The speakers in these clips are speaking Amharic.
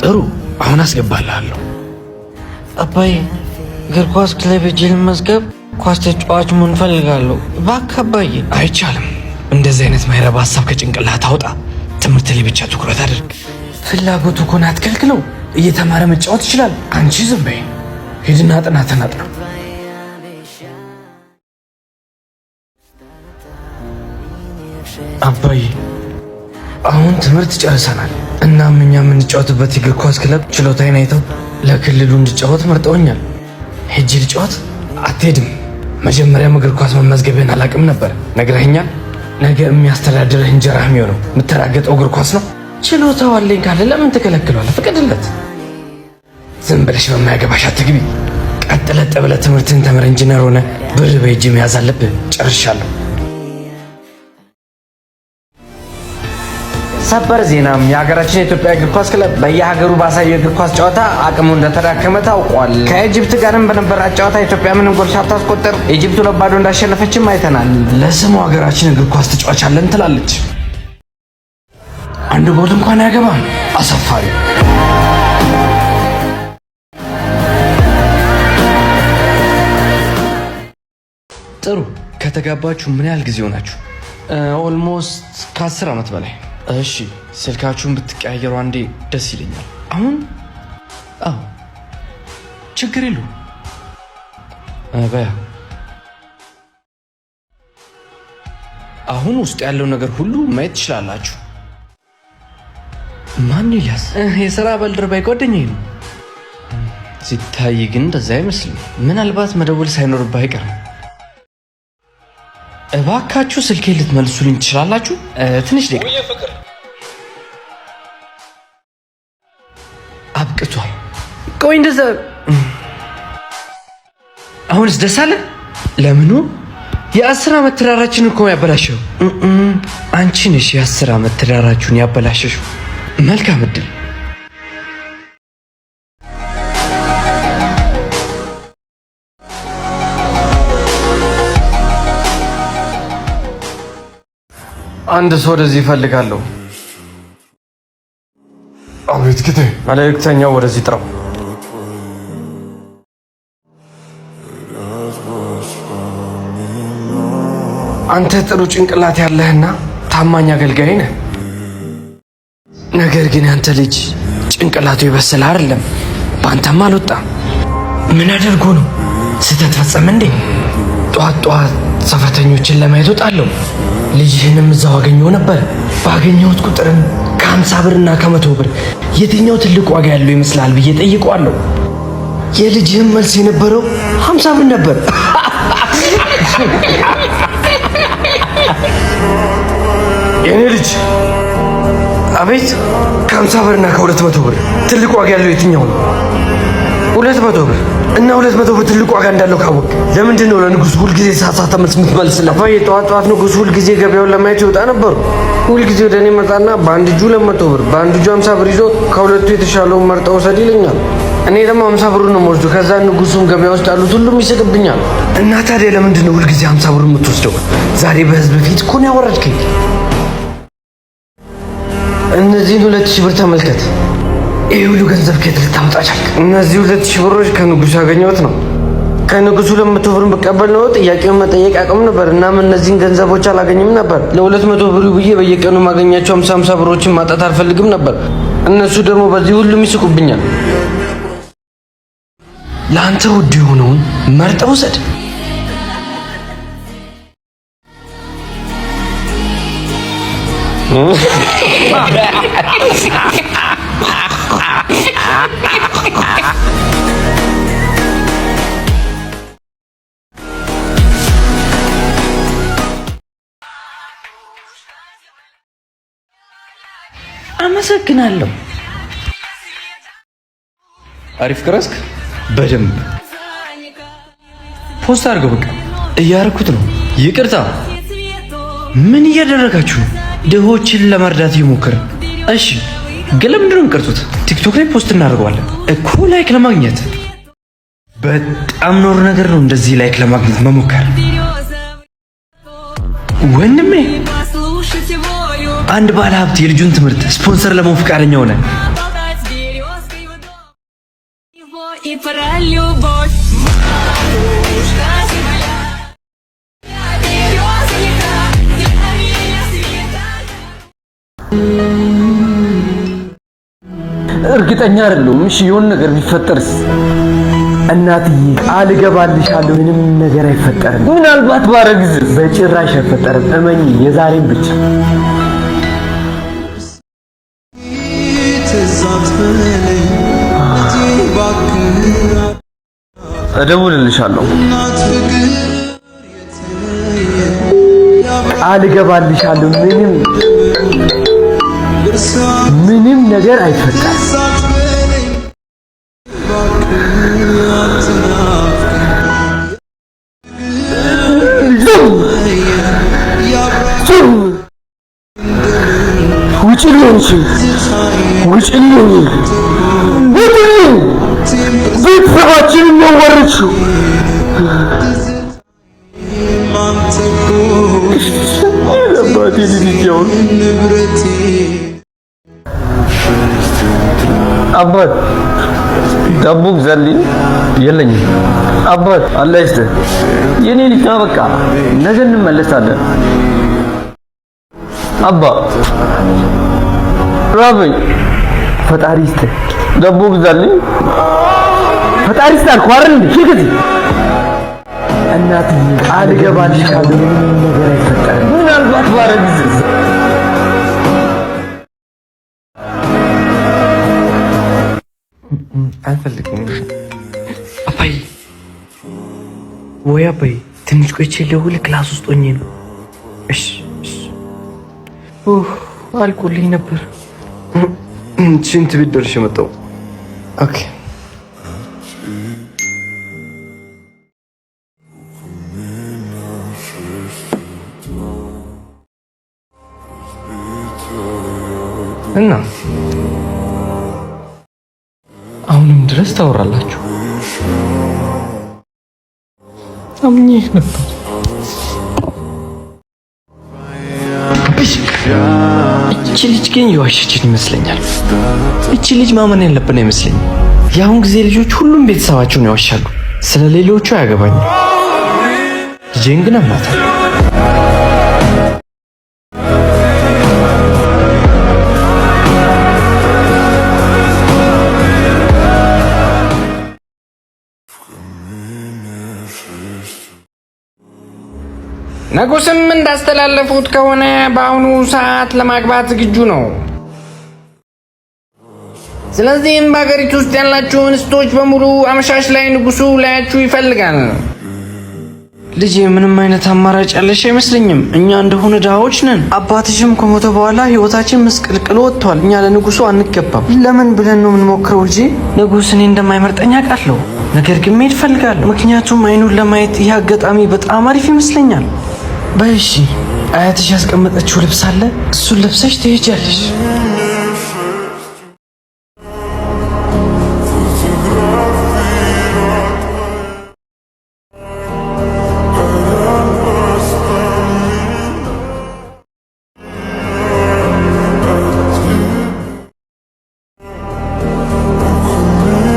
ጥሩ፣ አሁን አስገባልሃለሁ። አባዬ እግር ኳስ ክለብ ሄጄ ልመዝገብ፣ ኳስ ተጫዋች መሆን እፈልጋለሁ። እባክህ አባዬ። አይቻልም። እንደዚህ አይነት ማይረባ ሀሳብ ከጭንቅላት አውጣ። ትምህርት ላይ ብቻ ትኩረት አድርግ። ፍላጎቱ ከሆነ አትከልክለው። እየተማረ መጫወት ይችላል። አንቺ ዝም በይ። ሂድና ጥናትን አጥና። አባዬ አሁን ትምህርት ጨርሰናል። እናም እኛ የምንጫወትበት የእግር ኳስ ክለብ ችሎታዬን አይተው ለክልሉ እንድጫወት መርጠውኛል። ሄጄ ልጫወት? አትሄድም። መጀመሪያም እግር ኳስ መመዝገቢያን አላውቅም ነበር። ነግረኸኛል። ነገ የሚያስተዳድርህ እንጀራህ የሚሆነው የምተራገጠው እግር ኳስ ነው። ችሎታው አለኝ ካለ ለምን ትከለክለዋለህ? ፍቀድለት። ዝም ብለሽ በማያገባሽ አትግቢ። ቀጥ ለጥ ብለህ ትምህርትን ተምረህ ኢንጂነር ሆነ ብር በእጅ መያዝ አለብህ። ጨርሻለሁ። ሰበር ዜናም የሀገራችን የኢትዮጵያ እግር ኳስ ክለብ በየሀገሩ ባሳየው እግር ኳስ ጨዋታ አቅሙ እንደተዳከመ ታውቋል። ከኢጅፕት ጋርም በነበራት ጨዋታ ኢትዮጵያ ምንም ጎል ሳታስቆጥር ኢጅፕት 2-0 እንዳሸነፈችም አይተናል። ለስሙ ሀገራችን እግር ኳስ ተጫዋች አለን ትላለች። አንድ ጎል እንኳን አያገባም። አሳፋሪ። ጥሩ። ከተጋባችሁ ምን ያህል ጊዜ ሆናችሁ? ኦልሞስት ከ10 ዓመት በላይ። እሺ፣ ስልካችሁን ብትቀያየሩ አንዴ ደስ ይለኛል። አሁን አዎ፣ ችግር የለውም። በያ አሁን ውስጥ ያለው ነገር ሁሉ ማየት ትችላላችሁ። ማን ይላስ? የሥራ ባልደረባዬ ጓደኛዬ ነው። ሲታይ ግን እንደዛ አይመስልም። ምናልባት መደወል ሳይኖርብህ አይቀርም። እባካችሁ ስልኬ ልትመልሱልኝ ትችላላችሁ? ትንሽ ደቂቃ። አብቅቷል። ቆይ እንደዛ አሁንስ ደስ አለ? ለምኑ? የ10 ዓመት ትዳራችን እኮ ያበላሸው አንቺ ነሽ። የ10 ዓመት ትዳራችሁን ያበላሸሽው። መልካም እድል። አንድ ሰው ወደዚህ እፈልጋለሁ። አቤት ጌቴ። መልእክተኛው ወደዚህ ጥራው። አንተ ጥሩ ጭንቅላት ያለህና ታማኝ አገልጋይ ነህ። ነገር ግን ያንተ ልጅ ጭንቅላቱ የበሰለ አይደለም። በአንተም አልወጣም። ምን አደርጎ ነው? ስህተት ፈጸመ እንዴ? ጧት ጧት ሰፈተኞችን ለማየት ወጣለሁ። ልጅህንም እዛው አገኘው ነበር። ባገኘሁት ቁጥርም ከ50 ብርና ከ100 ብር የትኛው ትልቅ ዋጋ ያለው ይመስላል ብዬ ጠይቀዋለሁ። የልጅህም መልስ የነበረው 50 ብር ነበር። የኔ ልጅ አቤት። ከ50 ብርና ከ200 ብር ትልቅ ዋጋ ያለው የትኛው ነው? 200 ብር እና 200 ብር ትልቅ ዋጋ እንዳለው ካወቅ ለምንድን ነው ለንጉስ ሁልጊዜ ሳሳተ መልስ የምትመልስለት? አባዬ ጠዋት ጠዋት ንጉስ ሁልጊዜ ገበያውን ለማየት ይወጣ ነበሩ። ሁልጊዜ ወደ እኔ መጣና በአንድ እጁ 200 ብር በአንድ እጁ 50 ብር ይዞ ከሁለቱ የተሻለውን መርጠው ውሰድ ይለኛል። እኔ ደግሞ 50 ብሩን ነው የምወስደው። ከዛ ንጉሱም ገበያ ውስጥ ያሉት ሁሉም ይስቅብኛል። እና ታዲያ ለምንድን ነው ሁልጊዜ 50 ብር የምትወስደው? ዛሬ በህዝብ ፊት እኮ ነው ያወረድከኝ። እነዚህን 2000 ብር ተመልከት። ይህ ሁሉ ገንዘብ ከየት ልታመጣ ቻልክ? እነዚህ 2000 ብሮች ከንጉሱ ያገኘሁት ነው። ከንጉሱ 200 ብር ብቀበል ነው ጥያቄውን መጠየቅ አቅም ነበር። እናም እነዚህን ገንዘቦች አላገኝም ነበር። ለ200 ብሩ ብዬ በየቀኑ ማገኛቸው 50 ብሮችን ማጣት አልፈልግም ነበር። እነሱ ደግሞ በዚህ ሁሉም ይስቁብኛል። ለአንተ ውድ የሆነውን መርጠህ ውሰድ። አመሰግናለሁ። አሪፍ ቀረስክ። በደንብ ፖስት አድርገው። በቃ እያደረኩት ነው። ይቅርታ። ምን እያደረጋችሁ ነው? ድሆችን ለመርዳት እየሞከርን። እሺ፣ ግን ለምንድን ነው የምትቀርጹት? ቲክቶክ ላይ ፖስት እናደርገዋለን እኮ ላይክ ለማግኘት። በጣም ኖር ነገር ነው እንደዚህ ላይክ ለማግኘት መሞከር። ወንድሜ አንድ ባለ ሀብት የልጁን ትምህርት ስፖንሰር ለመሆን ፈቃደኛ ሆነ። И про любовь матушка земля, я береза лета, для меня света. እርግጠኛ አይደለሁም። እሺ የሆነ ነገር ቢፈጠርስ? እናትዬ ቃል እገባልሻለሁ ምንም ነገር አይፈጠርም። ምናልባት ባረግዝ በጭራሽ አይፈጠርም። እመኚ፣ የዛሬን ብቻ። እደውልልሻለሁ። ቃል እገባልሻለሁ ምንም ነገር አይፈጠርም። ውጭልኝ ቤተሰባችንን ነው ወረድሽው። አባቴ ልጅያውን አባት ዳቦ ግዛልኝ። የለኝም አባት። አላህ ይስጥህ የኔ ልጅ። በቃ ነገ እንመለሳለን። አባ ራበኝ። ፈጣሪ ይስጥህ። ዳቦ ግዛልኝ። ፈጣሪ ይስጥህ አልኩህ አይደል? ሽግዚ እናትዬ ቃል እገባልሻለሁ ምንም ነገር አይፈጠርም። ምናልባት ባረግዝስ? አልፈልግም። አባይ ወይ አባይ፣ ትንሽ ቆይቼ ልደውል። ክላስ ውስጥ ሆኜ ነው። እሺ አልቆልኝ ነበር። ሽንት ቤት ደርሼ መጣሁ። ኦኬ እና አሁንም ድረስ ታወራላችሁ? አምኜህ ነበር። እቺ ልጅ ግን የዋሸችን ይመስለኛል። እቺ ልጅ ማመን ያለብን አይመስለኝም። የአሁን ጊዜ ልጆች ሁሉም ቤተሰባቸውን ያዋሻሉ። ስለ ሌሎቹ አያገባኝም። ልጄን ግን አምናታለሁ። ንጉስም እንዳስተላለፉት ከሆነ በአሁኑ ሰዓት ለማግባት ዝግጁ ነው። ስለዚህም በሀገሪቱ ውስጥ ያላችሁ እንስቶች በሙሉ አመሻሽ ላይ ንጉሱ ላያችሁ ይፈልጋል። ልጄ ምንም አይነት አማራጭ ያለሽ አይመስለኝም። እኛ እንደሆነ ድሃዎች ነን። አባትሽም ከሞተ በኋላ ህይወታችን ምስቅልቅል ወጥቷል። እኛ ለንጉሱ አንገባም። ለምን ብለን ነው የምንሞክረው? ልጄ ንጉስ እኔ እንደማይመርጠኝ አውቃለሁ። ነገር ግን መሄድ እፈልጋለሁ። ምክንያቱም አይኑን ለማየት ይህ አጋጣሚ በጣም አሪፍ ይመስለኛል። በእሺ አያትሽ ያስቀመጠችው ልብስ አለ፣ እሱን ለብሰሽ ትሄጃለሽ።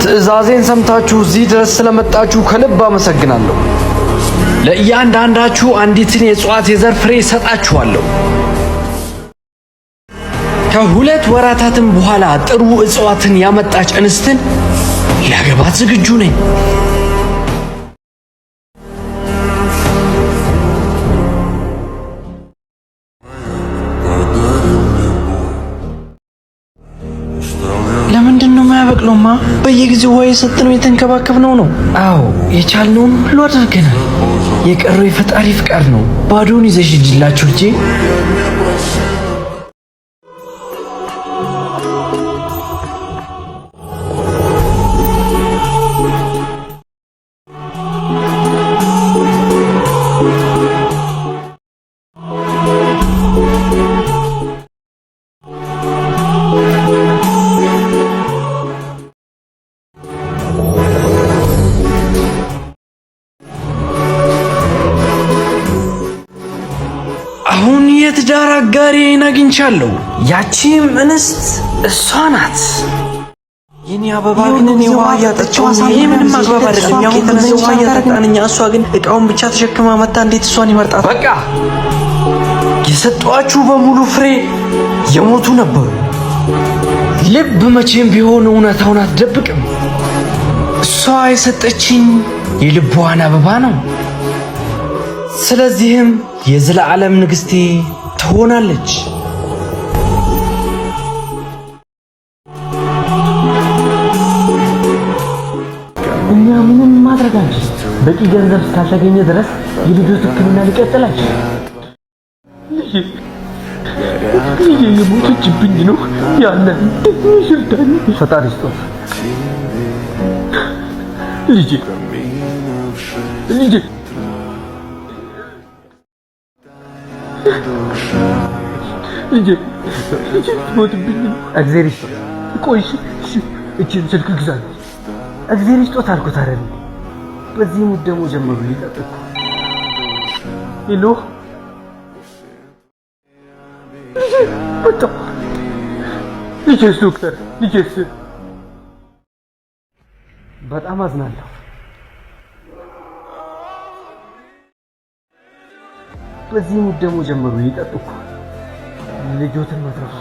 ትዕዛዜን ሰምታችሁ እዚህ ድረስ ስለመጣችሁ ከልብ አመሰግናለሁ። ለእያንዳንዳችሁ አንዲትን የእጽዋት የዘር ፍሬ እሰጣችኋለሁ። ከ2 ወራታትም በኋላ ጥሩ እጽዋትን ያመጣች እንስትን ላገባት ዝግጁ ነኝ። ለምንድን ነው የማያበቅለውማ? በየጊዜው ውሃ የሰጠነው የተንከባከብነው ነው። አዎ የቻልነውን ሁሉ አድርገናል። የቀረው የፈጣሪ ፍቃድ ነው። ባዶውን ይዘሽ ሂጂላችሁ ልጄ። አሁን የትዳር አጋሪን አግኝቻለሁ። ያቺም እንስት እሷ ናት። የኔ አበባ ግን እኔ ውሃ እያጠጣሁ ይሄ ምንም አግባብ አይደለም። ያው የተነሳ ውሃ እያጠጣን እኛ እሷ ግን እቃውን ብቻ ተሸክማ መጣ። እንዴት እሷን ይመርጣት? በቃ የሰጧችሁ በሙሉ ፍሬ የሞቱ ነበሩ። ልብ መቼም ቢሆን እውነታውን አትደብቅም። እሷ የሰጠችኝ የልቧን አበባ ነው። ስለዚህም የዘላለም ንግሥቴ ትሆናለች። እኛ ምንም ማድረግ አንችልም። በቂ ገንዘብ እስካልተገኘ ድረስ የልጆች ሕክምና ሊቀጥል አይችልም። ልጄ የሞተችብኝ ነው ያለ ይሽርዳኝ። ፈጣሪ ይስጦት ልጄ ልጄ ልጄ ሞትብኝ ነው። እግዚአብሔር ይስጦት። ቆይ እቺን ስልክ ግዛኝ። እግዚአብሔር ይስጦት አልኩት አይደል? በዚህ ሙድ ደግሞ ጀመሩ ሊጠጥቁ። ሄሎ ልጄስ ዶክተር ልጄስ፣ በጣም አዝናለሁ። በዚህ ሙድ ደግሞ ጀመሩ ሊጠጥቁ። ልጆትን መትረፍ